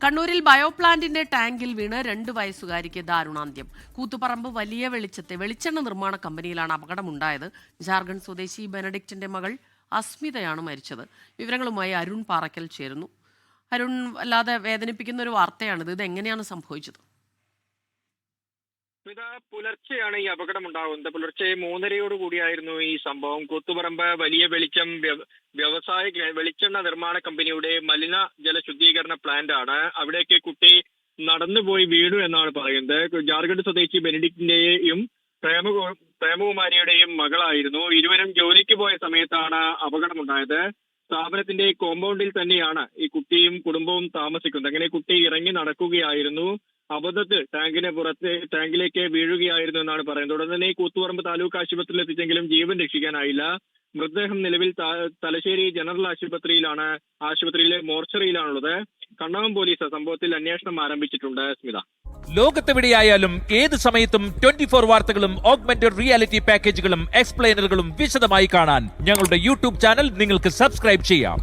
കണ്ണൂരിൽ ബയോപ്ലാന്റിന്റെ ടാങ്കിൽ വീണ് 2 വയസ്സുകാരിക്ക് ദാരുണാന്ത്യം. കൂത്തുപറമ്പ് വലിയ വെളിച്ചെണ്ണ നിർമ്മാണ കമ്പനിയിലാണ് അപകടമുണ്ടായത്. ജാർഖണ്ഡ് സ്വദേശി ബെനഡിക്റ്റിന്റെ മകൾ അസ്മിതയാണ് മരിച്ചത്. വിവരങ്ങളുമായി അരുൺ പാറക്കൽ ചേരുന്നു. അരുൺ, അല്ലാതെ വേദനിപ്പിക്കുന്ന ഒരു വാർത്തയാണിത്. ഇത് എങ്ങനെയാണ് സംഭവിച്ചത്? പുലർച്ചെയാണ് ഈ അപകടം ഉണ്ടാകുന്നത്. പുലർച്ചെ 3:30 കൂടിയായിരുന്നു ഈ സംഭവം. കൂത്തുപറമ്പ് വലിയ വെളിച്ചം വ്യവസായ വെളിച്ചെണ്ണ നിർമ്മാണ കമ്പനിയുടെ മലിന ജല ശുദ്ധീകരണ പ്ലാന്റ് ആണ്. അവിടേക്ക് കുട്ടി നടന്നുപോയി വീണു എന്നാണ് പറയുന്നത്. ജാർഖണ്ഡ് സ്വദേശി ബെനഡിക്റ്റിന്റെയും പ്രേമകുമാരിയുടെയും മകളായിരുന്നു. ഇരുവരും ജോലിക്ക് പോയ സമയത്താണ് അപകടമുണ്ടായത്. സ്ഥാപനത്തിന്റെ കോമ്പൗണ്ടിൽ തന്നെയാണ് ഈ കുട്ടിയും കുടുംബവും താമസിക്കുന്നത്. അങ്ങനെ കുട്ടി ഇറങ്ങി നടക്കുകയായിരുന്നു. അബദ്ധത്തിൽ ടാങ്കിലേക്ക് വീഴുകയായിരുന്നു എന്നാണ് പറയുന്നത്. ഉടൻ തന്നെ കൂത്തുപറമ്പ് താലൂക്ക് ആശുപത്രിയിൽ എത്തിച്ചെങ്കിലും ജീവൻ രക്ഷിക്കാനായില്ല. മൃതദേഹം നിലവിൽ തലശ്ശേരി ജനറൽ ആശുപത്രിയിലെ മോർച്ചറിയിലാണുള്ളത്. കണ്ണവം പോലീസ് സംഭവത്തിൽ അന്വേഷണം ആരംഭിച്ചിട്ടുണ്ട്. സ്മിത, ലോകത്തെവിടെയായാലും ഏത് സമയത്തും 24 വാർത്തകളും ഓഗ്മെന്റഡ് റിയാലിറ്റി പാക്കേജുകളും എക്സ്പ്ലെയിനറുകളും വിശദമായി കാണാൻ ഞങ്ങളുടെ യൂട്യൂബ് ചാനൽ നിങ്ങൾക്ക് സബ്സ്ക്രൈബ് ചെയ്യാം.